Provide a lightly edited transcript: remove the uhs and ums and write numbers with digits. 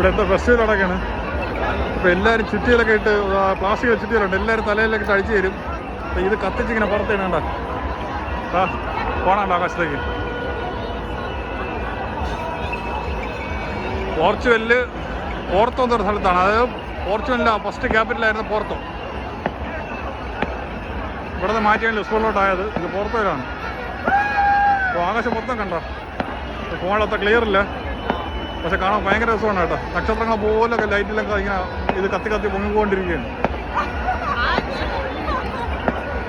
ഇവിടെ എന്താ ഫെസ്റ്റിവൽ നടക്കുകയാണ്. അപ്പോൾ എല്ലാവരും ചുറ്റിയിലൊക്കെ ഇട്ട് പ്ലാസ്റ്റിക് ചുറ്റിയിലുണ്ട്. എല്ലാവരും തലയിലൊക്കെ ഇട്ട് അടിച്ചു തരും. അപ്പോൾ ഇത് കത്തിച്ചിങ്ങനെ പുറത്തേണ്ട പോണണ്ട ആകാശത്തേക്ക്. പോർച്ചുഗലിൽ പോർത്തോ എന്നൊരു സ്ഥലത്താണ്. അതായത് പോർച്ചുഗലിൻ്റെ ഫസ്റ്റ് ക്യാപിറ്റലായിരുന്നു പോർത്തോ. ഇവിടെ നിന്ന് മാറ്റിയാണ് ലിസ്ബണിലോട്ടായത്. ഇത് പോർത്തോയിലാണ്. അപ്പോൾ ആകാശം മൊത്തം കണ്ടോ. ഫോണിലൊത്ത ക്ലിയർ ഇല്ല, പക്ഷെ കാണാൻ ഭയങ്കര രസമാണ് കേട്ടോ. നക്ഷത്രങ്ങളെ പോലൊക്കെ ലൈറ്റിലൊക്കെ ഇങ്ങനെ ഇത് കത്തി കത്തി പൊങ്ങിക്കൊണ്ടിരിക്കുകയാണ്.